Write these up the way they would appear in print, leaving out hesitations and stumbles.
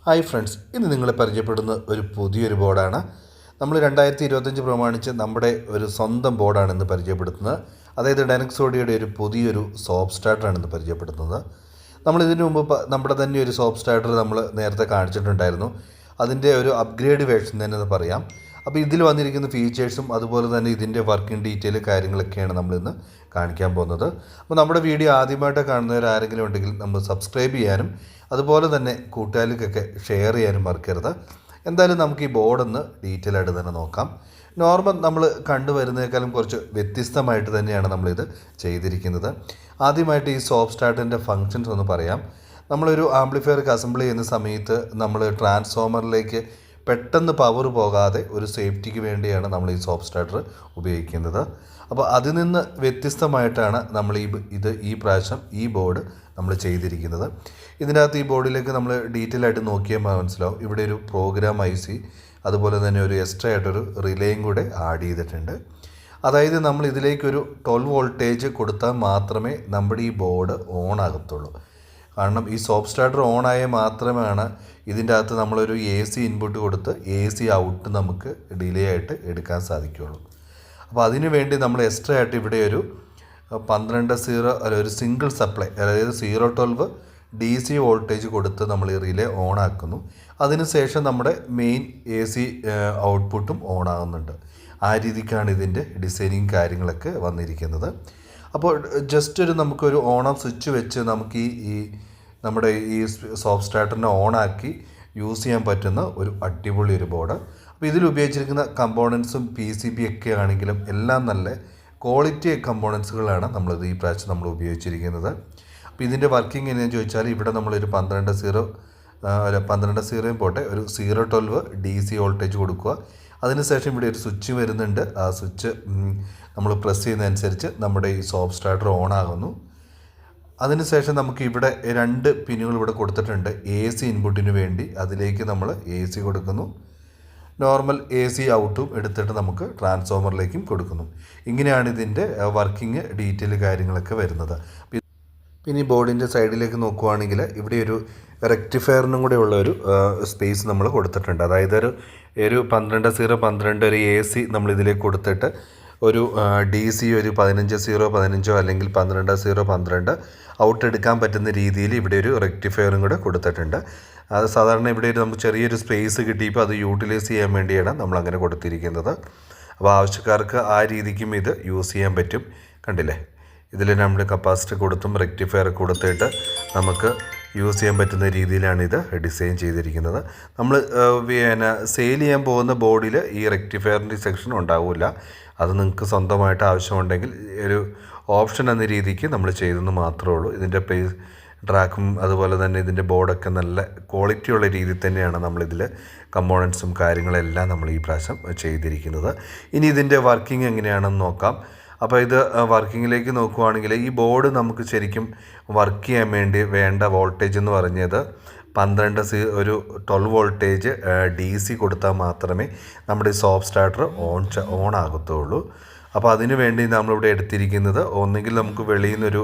Hi friends, ഇന്ന് നിങ്ങളെ പരിചയപ്പെടുന്ന ഒരു പുതിയൊരു ബോർഡാണ്. നമ്മൾ 2025 പ്രമാണിച്ച് നമ്മുടെ ഒരു സ്വന്തം ബോർഡാണ് ഇന്ന് പരിചയപ്പെടുത്തുന്നത്. അതായത് ഡെനക്സോഡിയുടെ ഒരു പുതിയൊരു സോപ്പ് സ്റ്റാർട്ടറാണ് ഇന്ന് പരിചയപ്പെടുത്തുന്നത്. നമ്മൾ ഇതിനു മുമ്പ് നമ്മുടെ തന്നെ ഒരു സോപ്പ് സ്റ്റാർട്ടർ നമ്മൾ നേരത്തെ കാണിച്ചിട്ടുണ്ടായിരുന്നു. അതിൻ്റെ ഒരു അപ്ഗ്രേഡ് വേർഷൻ തന്നെ പറയാം. അപ്പോൾ ഇതിൽ വന്നിരിക്കുന്ന ഫീച്ചേഴ്സും അതുപോലെ തന്നെ ഇതിൻ്റെ വർക്കിംഗ് ഡീറ്റെയിൽ കാര്യങ്ങളൊക്കെയാണ് നമ്മളിന്ന് കാണിക്കാൻ പോകുന്നത്. അപ്പോൾ നമ്മുടെ വീഡിയോ ആദ്യമായിട്ട് കാണുന്നവർ ആരെങ്കിലും ഉണ്ടെങ്കിൽ നമ്മൾ സബ്സ്ക്രൈബ് ചെയ്യാനും അതുപോലെ തന്നെ കൂട്ടുകാർക്കൊക്കെ ഷെയർ ചെയ്യാനും മറക്കരുത്. എന്തായാലും നമുക്ക് ഈ ബോർഡൊന്ന് ഡീറ്റെയിൽ ആയിട്ട് തന്നെ നോക്കാം. നോർമൽ നമ്മൾ കണ്ടുവരുന്നതിനേക്കാളും കുറച്ച് വ്യത്യസ്തമായിട്ട് തന്നെയാണ് നമ്മളിത് ചെയ്തിരിക്കുന്നത്. ആദ്യമായിട്ട് ഈ സോപ്പ് സ്റ്റാർട്ടിൻ്റെ ഫങ്ഷൻസ് ഒന്ന് പറയാം. നമ്മളൊരു ആംപ്ലിഫയർക്ക് അസംബിൾ ചെയ്യുന്ന സമയത്ത് നമ്മൾ ട്രാൻസ്ഫോമറിലേക്ക് പെട്ടെന്ന് പവർ പോകാതെ ഒരു സേഫ്റ്റിക്ക് വേണ്ടിയാണ് നമ്മൾ ഈ സോപ്പ് സ്റ്റാർട്ടർ ഉപയോഗിക്കുന്നത്. അപ്പോൾ അതിൽ നിന്ന് വ്യത്യസ്തമായിട്ടാണ് നമ്മൾ ഈ പ്രാവശ്യം ഈ ബോർഡ് നമ്മൾ ചെയ്തിരിക്കുന്നത്. ഇതിനകത്ത് ഈ ബോർഡിലേക്ക് നമ്മൾ ഡീറ്റെയിൽ ആയിട്ട് നോക്കിയാൽ മനസ്സിലാവും. ഇവിടെ ഒരു പ്രോഗ്രാം IC അതുപോലെ തന്നെ ഒരു എക്സ്ട്രാ ആയിട്ടൊരു റിലേയും കൂടെ ആഡ് ചെയ്തിട്ടുണ്ട്. അതായത് നമ്മൾ ഇതിലേക്കൊരു 12 വോൾട്ടേജ് കൊടുത്താൽ മാത്രമേ നമ്മുടെ ഈ ബോർഡ് ഓൺ ആകത്തുള്ളൂ. കാരണം ഈ സോപ്പ് സ്റ്റാർട്ടർ ഓണായാൽ മാത്രമാണ് ഇതിൻ്റെ അകത്ത് നമ്മളൊരു AC ഇൻപുട്ട് കൊടുത്ത് AC ഔട്ട് നമുക്ക് ഡിലേ ആയിട്ട് എടുക്കാൻ സാധിക്കുകയുള്ളൂ. അപ്പോൾ അതിനു വേണ്ടി നമ്മൾ എക്സ്ട്രാ ആയിട്ട് ഇവിടെ ഒരു 12 ഒരു സിംഗിൾ സപ്ലൈ, അതായത് 012 DC വോൾട്ടേജ് കൊടുത്ത് നമ്മൾ ഈ റിലേ ഓൺ ആക്കുന്നു. അതിനുശേഷം നമ്മുടെ മെയിൻ AC ഔട്ട്പുട്ടും ഓൺ ആകുന്നുണ്ട്. ആ രീതിക്കാണ് ഇതിൻ്റെ ഡിസൈനിങ് കാര്യങ്ങളൊക്കെ വന്നിരിക്കുന്നത്. അപ്പോൾ ജസ്റ്റ് നമുക്കൊരു ഓൺ ഓഫ് സ്വിച്ച് വെച്ച് നമുക്ക് ഈ നമ്മുടെ ഈ സോപ്പ് സ്റ്റാർട്ടറിനെ ഓണാക്കി യൂസ് ചെയ്യാൻ പറ്റുന്ന ഒരു അടിപൊളി ഒരു ബോർഡ്. അപ്പോൾ ഇതിൽ ഉപയോഗിച്ചിരിക്കുന്ന കമ്പോണൻസും PCB ഒക്കെ ആണെങ്കിലും എല്ലാം നല്ല ക്വാളിറ്റി കമ്പോണൻസുകളാണ് ഈ പ്രാവശ്യം നമ്മൾ ഉപയോഗിച്ചിരിക്കുന്നത്. അപ്പോൾ ഇതിൻ്റെ വർക്കിംഗ് എങ്ങനെയാണെന്ന് ചോദിച്ചാൽ ഇവിടെ നമ്മളൊരു 12 പോട്ടെ ഒരു 012 DC വോൾട്ടേജ് കൊടുക്കുക. അതിനുശേഷം ഇവിടെ ഒരു സ്വിച്ച് വരുന്നുണ്ട്. ആ സ്വിച്ച് നമ്മൾ പ്രസ് ചെയ്യുന്നതനുസരിച്ച് നമ്മുടെ ഈ സോപ്പ് സ്റ്റാർട്ടർ ഓൺ ആകുന്നു. അതിനുശേഷം നമുക്ക് ഇവിടെ 2 പിന്നുകൾ ഇവിടെ കൊടുത്തിട്ടുണ്ട്. AC ഇൻപുട്ടിന് വേണ്ടി അതിലേക്ക് നമ്മൾ AC കൊടുക്കുന്നു. നോർമൽ AC ഔട്ടും എടുത്തിട്ട് നമുക്ക് ട്രാൻസ്ഫോമറിലേക്കും കൊടുക്കുന്നു. ഇങ്ങനെയാണ് ഇതിൻ്റെ വർക്കിംഗ് ഡീറ്റെയിൽ കാര്യങ്ങളൊക്കെ വരുന്നത്. പിന്നെ ഈ ബോർഡിൻ്റെ സൈഡിലേക്ക് നോക്കുവാണെങ്കിൽ ഇവിടെ ഒരു റെക്ടിഫയറിനും കൂടെ ഉള്ള ഒരു സ്പേസ് നമ്മൾ കൊടുത്തിട്ടുണ്ട്. അതായത് ഒരു 12 ഒരു AC നമ്മളിതിലേക്ക് കൊടുത്തിട്ട് ഒരു DC ഒരു 15 അല്ലെങ്കിൽ 12 ഔട്ട് എടുക്കാൻ പറ്റുന്ന രീതിയിൽ ഇവിടെ ഒരു റെക്ടിഫയറും കൂടെ കൊടുത്തിട്ടുണ്ട്. അത് സാധാരണ ഇവിടെ നമുക്ക് ചെറിയൊരു സ്പേസ് കിട്ടിയപ്പോൾ അത് യൂട്ടിലൈസ് ചെയ്യാൻ വേണ്ടിയാണ് നമ്മളങ്ങനെ കൊടുത്തിരിക്കുന്നത്. അപ്പോൾ ആവശ്യക്കാർക്ക് ആ രീതിക്കും ഇത് യൂസ് ചെയ്യാൻ പറ്റും. കണ്ടില്ലേ, ഇതിൽ നമ്മൾ കപ്പാസിറ്റർ കൊടുത്തും റെക്ടിഫയർ കൊടുത്തിട്ട് നമുക്ക് യൂസ് ചെയ്യാൻ പറ്റുന്ന രീതിയിലാണ് ഇത് ഡിസൈൻ ചെയ്തിരിക്കുന്നത്. നമ്മൾ സെയിൽ ചെയ്യാൻ പോകുന്ന ബോർഡിൽ ഈ റെക്ടിഫയറിൻ്റെ സെക്ഷൻ ഉണ്ടാവില്ല. അത് നിങ്ങൾക്ക് സ്വന്തമായിട്ട് ആവശ്യമുണ്ടെങ്കിൽ ഒരു ഓപ്ഷൻ എന്ന രീതിക്ക് നമ്മൾ ചെയ്തെന്ന് മാത്രമേ ഉള്ളൂ. ഇതിൻ്റെ ട്രാക്കും അതുപോലെ തന്നെ ഇതിൻ്റെ ബോർഡൊക്കെ നല്ല ക്വാളിറ്റിയുള്ള രീതിയിൽ തന്നെയാണ് നമ്മളിതിൽ കമ്പോണൻസും കാര്യങ്ങളെല്ലാം നമ്മൾ ഈ പ്രാവശ്യം ചെയ്തിരിക്കുന്നത്. ഇനി ഇതിൻ്റെ വർക്കിംഗ് എങ്ങനെയാണെന്ന് നോക്കാം. അപ്പോൾ ഇത് വർക്കിങ്ങിലേക്ക് നോക്കുവാണെങ്കിൽ ഈ ബോർഡ് നമുക്ക് ശരിക്കും വർക്ക് ചെയ്യാൻ വേണ്ട വോൾട്ടേജ് എന്ന് പറഞ്ഞത് 12 വോൾട്ടേജ് DC കൊടുത്താൽ മാത്രമേ നമ്മുടെ ഈ സോപ്പ് സ്റ്റാർട്ടർ ഓൺ ആകത്തുള്ളൂ. അപ്പോൾ അതിനു വേണ്ടി നമ്മളിവിടെ എടുത്തിരിക്കുന്നത് ഒന്നുകിൽ നമുക്ക് വെളിയിൽ നിന്നൊരു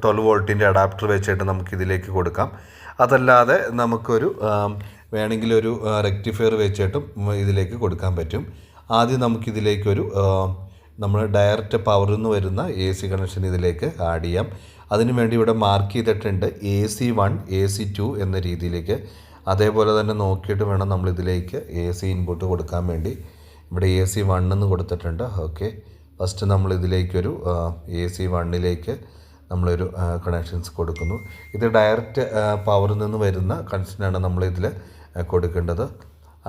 12 വോൾട്ടിൻ്റെ അഡാപ്റ്റർ വെച്ചിട്ട് നമുക്കിതിലേക്ക് കൊടുക്കാം. അതല്ലാതെ നമുക്കൊരു വേണമെങ്കിലൊരു റെക്ടിഫയർ വെച്ചിട്ടും ഇതിലേക്ക് കൊടുക്കാൻ പറ്റും. ആദ്യം നമുക്കിതിലേക്കൊരു നമ്മൾ ഡയറക്റ്റ് പവറിൽ നിന്ന് വരുന്ന AC കണക്ഷൻ ഇതിലേക്ക് ആഡ് ചെയ്യാം. അതിനുവേണ്ടി ഇവിടെ മാർക്ക് ചെയ്തിട്ടുണ്ട് AC1 AC2 എന്ന രീതിയിലേക്ക്. അതേപോലെ തന്നെ നോക്കിയിട്ട് വേണം നമ്മളിതിലേക്ക് AC ഇൻപുട്ട് കൊടുക്കാൻ വേണ്ടി. ഇവിടെ AC1 എന്ന് കൊടുത്തിട്ടുണ്ട്. ഓക്കെ, ഫസ്റ്റ് നമ്മളിതിലേക്കൊരു AC1ലേക്ക് നമ്മളൊരു കണക്ഷൻസ് കൊടുക്കുന്നു. ഇത് ഡയറക്റ്റ് പവറിൽ നിന്ന് വരുന്ന കണക്ഷനാണ് നമ്മളിതിൽ കൊടുക്കേണ്ടത്.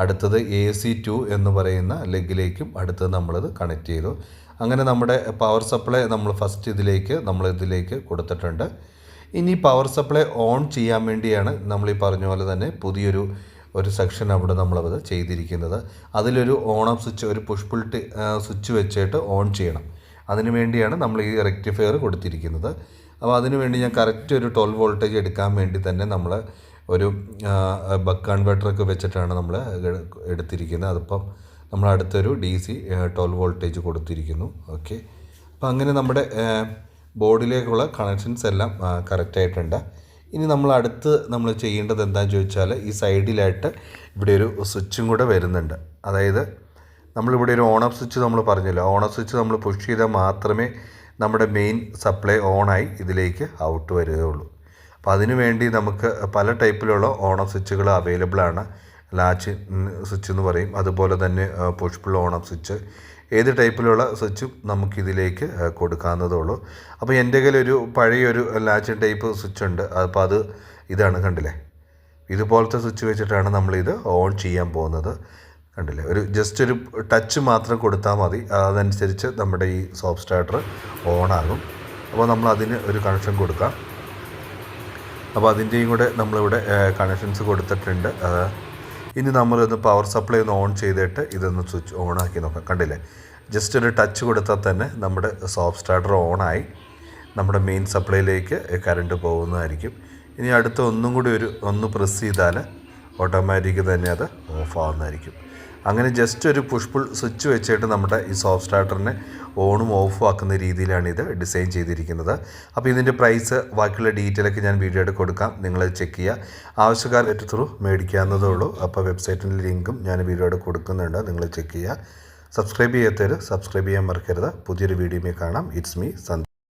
അടുത്തത് AC2 എന്ന് പറയുന്ന ലെഗിലേക്കും അടുത്തത് നമ്മളത് കണക്ട് ചെയ്തു. അങ്ങനെ നമ്മുടെ പവർ സപ്ലൈ നമ്മൾ ഫസ്റ്റ് നമ്മളിതിലേക്ക് കൊടുത്തിട്ടുണ്ട്. ഇനി പവർ സപ്ലൈ ഓൺ ചെയ്യാൻ വേണ്ടിയാണ് നമ്മൾ ഈ പറഞ്ഞ പോലെ തന്നെ പുതിയൊരു സെക്ഷൻ അവിടെ നമ്മളത് ചെയ്തിരിക്കുന്നത്. അതിലൊരു ഓൺ ഓഫ് സ്വിച്ച്, ഒരു പുഷ് പുൾ സ്വിച്ച് വെച്ചിട്ട് ഓൺ ചെയ്യണം. അതിനു വേണ്ടിയാണ് നമ്മൾ ഈ റെക്ടിഫയർ കൊടുത്തിരിക്കുന്നത്. അപ്പോൾ അതിനു വേണ്ടി ഞാൻ കറക്റ്റ് ഒരു 12 വോൾട്ടേജ് എടുക്കാൻ വേണ്ടി തന്നെ നമ്മൾ ഒരു ബക്ക് കൺവെർട്ടറൊക്കെ വെച്ചിട്ടാണ് നമ്മൾ എടുത്തിരിക്കുന്നത്. അതിപ്പം നമ്മൾ അടുത്തൊരു DC 12 വോൾട്ടേജ് കൊടുത്തിരിക്കുന്നു. ഓക്കെ, അപ്പോൾ അങ്ങനെ നമ്മുടെ ബോർഡിലേക്കുള്ള കണക്ഷൻസ് എല്ലാം കറക്റ്റായിട്ടുണ്ട്. ഇനി നമ്മൾ അടുത്ത് നമ്മൾ ചെയ്യേണ്ടത് എന്താണെന്ന് ചോദിച്ചാൽ ഈ സൈഡിലായിട്ട് ഇവിടെ ഒരു സ്വിച്ചും കൂടെ വരുന്നുണ്ട്. അതായത് നമ്മളിവിടെ ഒരു ഓൺ ഓഫ് സ്വിച്ച് നമ്മൾ പറഞ്ഞല്ലോ, ഓൺ ഓഫ് സ്വിച്ച് നമ്മൾ പുഷ് ചെയ്താൽ മാത്രമേ നമ്മുടെ മെയിൻ സപ്ലൈ ഓണായി ഇതിലേക്ക് ഔട്ട് വരികയുള്ളൂ. അപ്പോൾ അതിനു വേണ്ടി നമുക്ക് പല ടൈപ്പിലുള്ള ഓൺ ഓഫ് സ്വിച്ചുകൾ അവൈലബിൾ ആണ്. ലാച്ച് സ്വിച്ച് എന്ന് പറയും, അതുപോലെ തന്നെ push pull on off switch, ഏത് ടൈപ്പിലുള്ള സ്വിച്ചും നമുക്കിതിലേക്ക് കൊടുക്കാവുന്നതേ ഉള്ളൂ. അപ്പോൾ എൻ്റെ കയ്യിലൊരു പഴയൊരു ലാച്ച് ടൈപ്പ് സ്വിച്ച് ഉണ്ട്. അപ്പോൾ അത് ഇതാണ്, കണ്ടില്ലേ, ഇതുപോലത്തെ സ്വിച്ച് വെച്ചിട്ടാണ് നമ്മളിത് ഓൺ ചെയ്യാൻ പോകുന്നത്. കണ്ടില്ലേ, ഒരു ജസ്റ്റ് ഒരു ടച്ച് മാത്രം കൊടുത്താൽ മതി, അതനുസരിച്ച് നമ്മുടെ ഈ സോപ്പ് സ്റ്റാർട്ടർ ഓണാകും. അപ്പോൾ നമ്മൾ അതിന് ഒരു കണക്ഷൻ കൊടുക്കാം. അപ്പോൾ അതിൻ്റെയും കൂടെ നമ്മളിവിടെ കണക്ഷൻസ് കൊടുത്തിട്ടുണ്ട്. ഇനി നമ്മളിന്ന് പവർ സപ്ലൈ ഒന്ന് ഓൺ ചെയ്തിട്ട് ഇതൊന്ന് സ്വിച്ച് ഓണാക്കി നോക്കാം. കണ്ടില്ലേ, ജസ്റ്റ് ഒരു ടച്ച് കൊടുത്താൽ തന്നെ നമ്മുടെ സോപ്പ് സ്റ്റാർട്ടർ ഓണായി നമ്മുടെ മെയിൻ സപ്ലൈയിലേക്ക് കറണ്ട് പോകുന്നതായിരിക്കും. ഇനി അടുത്ത ഒന്നും കൂടി ഒന്ന് പ്രസ് ചെയ്താൽ ഓട്ടോമാറ്റിക് തന്നെ അത് ഓഫ് ആവുന്നതായിരിക്കും. അങ്ങനെ ജസ്റ്റ് ഒരു പുഷ് പുൾ സ്വിച്ച് വെച്ചിട്ട് നമ്മുടെ ഈ സോപ്പ് സ്റ്റാർട്ടറിനെ ഓണും ഓഫും ആക്കുന്ന രീതിയിലാണ് ഇത് ഡിസൈൻ ചെയ്തിരിക്കുന്നത്. അപ്പോൾ ഇതിൻ്റെ പ്രൈസ് ബാക്കിയുള്ള ഡീറ്റെയിലൊക്കെ ഞാൻ വീഡിയോയിൽ കൊടുക്കാം, നിങ്ങൾ ചെക്ക് ചെയ്യുക. ആവശ്യക്കാർ നെറ്റ് ത്രൂ മേടിക്കാവുന്നതേ ഉള്ളൂ. അപ്പോൾ വെബ്സൈറ്റിൻ്റെ ലിങ്കും ഞാൻ വീഡിയോയിൽ കൊടുക്കുന്നുണ്ട്, നിങ്ങൾ ചെക്ക് ചെയ്യുക. സബ്സ്ക്രൈബ് ചെയ്യാത്തവർ സബ്സ്ക്രൈബ് ചെയ്യാൻ മറക്കരുത്. പുതിയൊരു വീഡിയോയിൽ കാണാം. It's me Sandeep.